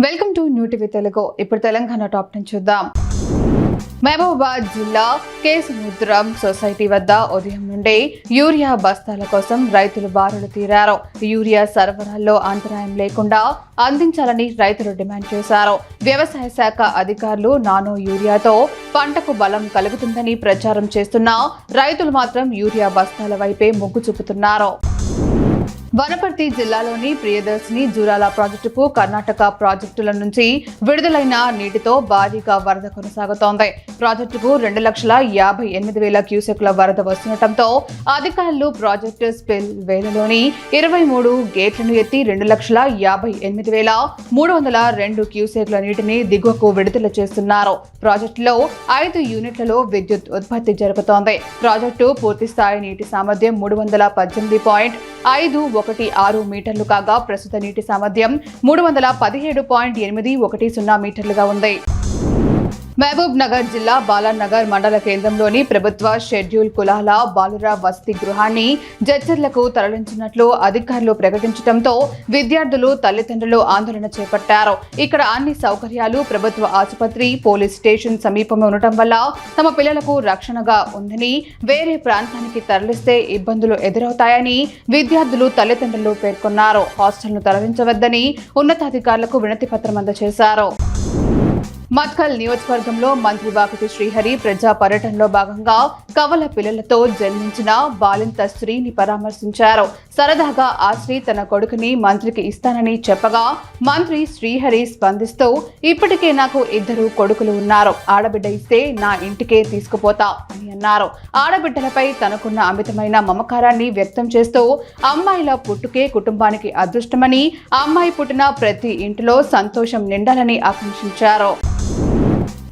Welcome to new TV Telugu. ఇప్పుడు Telangana top 10 చూద్దాం. మహబూబాబాద్ జిల్లా కేసముద్రం సొసైటీ వద్ద ఉదయం నుండి యూరియా బస్తాల కోసం రైతులు బారులు తీరారు. యూరియా సరఫరాలో అంతరాయం లేకుండా అందించాలని రైతులు డిమాండ్ చేశారు. వ్యవసాయ శాఖ అధికారులు నానో యూరియాతో పంటకు బలం కలుగుతుందని ప్రచారం చేస్తున్నా రైతులు మాత్రం యూరియా బస్తాల వైపే మొగ్గు చూపుతున్నారు. వనపర్తి జిల్లాలోని ప్రియదర్శిని జూరాల ప్రాజెక్టుకు కర్ణాటక ప్రాజెక్టుల నుంచి విడుదలైన నీటితో భారీగా వరద కొనసాగుతోంది. ప్రాజెక్టుకు 2,58,000 క్యూసెక్ల వరద వస్తుండటంతో అధికారులు ప్రాజెక్టు స్పిల్ వేలలోని 23 గేట్లను ఎత్తి 2,58,302 క్యూసెక్ల నీటిని దిగువకు విడుదల చేస్తున్నారు. ప్రాజెక్టులో 5 యూనిట్లలో విద్యుత్ ఉత్పత్తి జరుగుతోంది. ప్రాజెక్టు పూర్తిస్థాయి నీటి సామర్థ్యం 318.516 మీటర్లు కాగా ప్రస్తుత నీటి సామర్థ్యం 317.810 మీటర్లుగా ఉంది. మహబూబ్ నగర్ జిల్లా బాలన్ నగర్ మండల కేంద్రంలోని ప్రభుత్వ షెడ్యూల్ కులాల బాలుర వసతి గృహాన్ని జడ్చర్లకు తరలించినట్లు అధికారులు ప్రకటించడంతో విద్యార్థులు తల్లిదండ్రులు ఆందోళన చేపట్టారు. ఇక్కడ అన్ని సౌకర్యాలు ప్రభుత్వ ఆసుపత్రి, పోలీస్ స్టేషన్ సమీపంలో ఉండటం వల్ల తమ పిల్లలకు రక్షణగా ఉందని, వేరే ప్రాంతానికి తరలిస్తే ఇబ్బందులు ఎదురవుతాయని విద్యార్థులు తల్లిదండ్రులు పేర్కొన్నారు. హాస్టల్ను తరలించవద్దని ఉన్నతాధికారులకు వినతి పత్రం అందజేశారు. మత్కల్ నియోజకవర్గంలో మంత్రి వాకటి శ్రీహరి ప్రజా పర్యటనలో భాగంగా కవల పిల్లలతో జన్మించిన బాలింత స్త్రీని పరామర్శించారు. సరదాగా ఆ స్త్రీ తన కొడుకుని మంత్రికి ఇస్తానని చెప్పగా మంత్రి శ్రీహరి స్పందిస్తూ, ఇప్పటికే నాకు 2 కొడుకులు ఉన్నారు, ఆడబిడ్డ ఇస్తే నా ఇంటికే తీసుకుపోతా అని అన్నారు. ఆడబిడ్డలపై తనకున్న అమితమైన మమకారాన్ని వ్యక్తం చేస్తూ అమ్మాయిల పుట్టుకే కుటుంబానికి అదృష్టమని, అమ్మాయి పుట్టిన ప్రతి ఇంటిలో సంతోషం నిండాలని ఆకాంక్షించారు.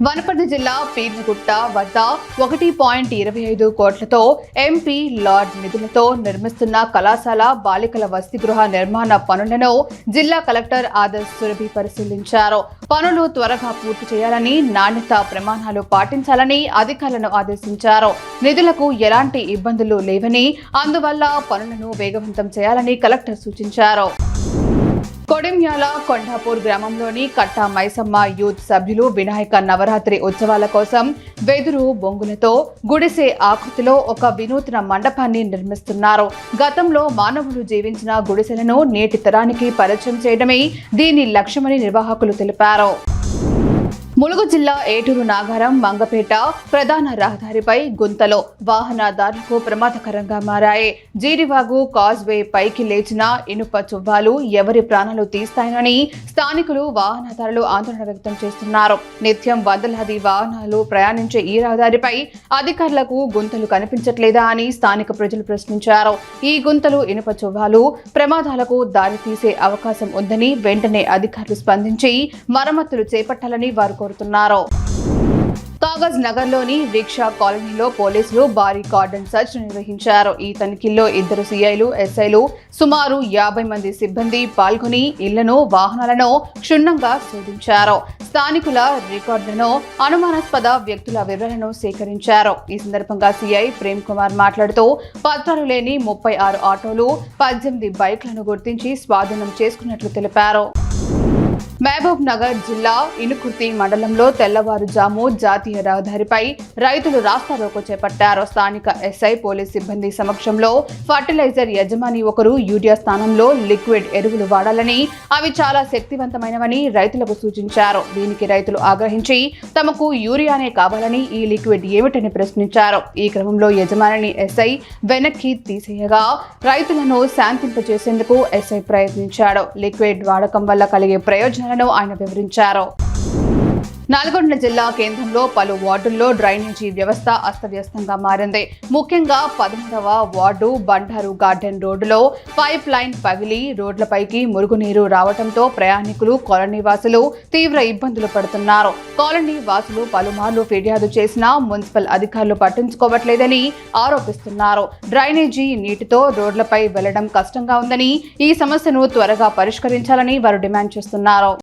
వనపర్తి జిల్లా పీర్లగుట్ట వద్ద 1.25 కోట్లతో ఎంపీ లార్డ్ నిధులతో నిర్మిస్తున్న కళాశాల బాలికల వసతి గృహ నిర్మాణ పనులను జిల్లా కలెక్టర్ ఆదర్శ్ సురభి పరిశీలించారు. పనులు త్వరగా పూర్తి చేయాలని, నాణ్యత ప్రమాణాలు పాటించాలని అధికారులను ఆదేశించారు. నిధులకు ఎలాంటి ఇబ్బందులు లేవని, అందువల్ల పనులను వేగవంతం చేయాలని కలెక్టర్ సూచించారు. కొడిమ్యాల కొండాపూర్ గ్రామంలోని కట్టా మైసమ్మ యూత్ సభ్యులు వినాయక నవరాత్రి ఉత్సవాల కోసం వెదురు బొంగులతో గుడిసె ఆకృతిలో ఒక వినూత్న మండపాన్ని నిర్మిస్తున్నారు. గతంలో మానవులు జీవించిన గుడిసెలను నేటి తరానికి పరిచయం చేయడమే దీని లక్ష్యమని నిర్వాహకులు తెలిపారు. ములుగు జిల్లా ఏటూరు నాగారం మంగపేట ప్రధాన రహదారిపై గుంతలో వాహనదారులకు ప్రమాదకరంగా మారాయి. జీడివాగు కాజ్వే పైకి లేచిన ఇనుప చువ్వాలు ఎవరి ప్రాణాలు తీస్తాయని స్థానికులు, వాహనదారులు ఆందోళన వ్యక్తం చేస్తున్నారు. నిత్యం వందలాది వాహనాలు ప్రయాణించే ఈ రహదారిపై అధికారులకు గుంతలు కనిపించట్లేదా అని స్థానిక ప్రజలు ప్రశ్నించారు. ఈ గుంతలు, ఇనుప చువ్వాలు ప్రమాదాలకు దారితీసే అవకాశం ఉందని వెంటనే అధికారులు స్పందించి మరమ్మతులు చేపట్టాలని వారు కోరుతున్నారు. కాగజ్ నగర్లోని రిక్షా కాలనీలో పోలీసులు భారీ కార్డన్ సర్చ్ నిర్వహించారు. ఈ తనిఖీల్లో 2 సిఐలు, ఎస్ఐలు, సుమారు 50 మంది సిబ్బంది పాల్గొని ఇళ్లను, వాహనాలను క్షుణ్ణంగా శోధించారు. స్థానికుల రికార్డులను, అనుమానాస్పద వ్యక్తుల వివరాలను సేకరించారు. ఈ సందర్భంగా సిఐ ప్రేమ్ కుమార్ మాట్లాడుతూ పత్రాలు లేని 36 ఆటోలు, 18 బైక్లను గుర్తించి స్వాధీనం చేసుకున్నట్లు తెలిపారు. మహబూబ్ నగర్ జిల్లా ఇనుకుర్తి మండలంలో తెల్లవారుజాము జాతీయ రహదారిపై రైతులు రాస్తారోకో చేపట్టారు. స్థానిక ఎస్ఐ, పోలీస్ సిబ్బంది సమక్షంలో ఫర్టిలైజర్ యజమాని ఒకరు యూరియా స్థానంలో లిక్విడ్ ఎరువులు వాడాలని, అవి చాలా శక్తివంతమైనవని రైతులకు సూచించారు. దీనికి రైతులు ఆగ్రహించి తమకు యూరియానే కావాలని, ఈ లిక్విడ్ ఏమిటని ప్రశ్నించారు. ఈ క్రమంలో యజమానిని ఎస్ఐ వెనక్కి తీసేయగా రైతులను శాంతింపజేసేందుకు ఎస్ఐ ప్రయత్నించాడు. లిక్విడ్ వాడకం వల్ల కలిగే ప్రయోజనాలను ఆయన వివరించారు. నల్గొండ జిల్లా కేంద్రంలో పలు వార్డుల్లో డ్రైనేజీ వ్యవస్థ అస్తవ్యస్తంగా మారింది. ముఖ్యంగా 13వ వార్డు బండారు గార్డెన్ రోడ్డులో పైప్ లైన్ పగిలి రోడ్లపైకి మురుగునీరు రావడంతో ప్రయాణికులు, కాలనీ వాసులు తీవ్ర ఇబ్బందులు పడుతున్నారు. కాలనీ వాసులు పలుమార్లు ఫిర్యాదు చేసినా మున్సిపల్ అధికారులు పట్టించుకోవట్లేదని ఆరోపిస్తున్నారు. డ్రైనేజీ నీటితో రోడ్లపై వెళ్లడం కష్టంగా ఉందని, ఈ సమస్యను త్వరగా పరిష్కరించాలని వారు డిమాండ్ చేస్తున్నారు.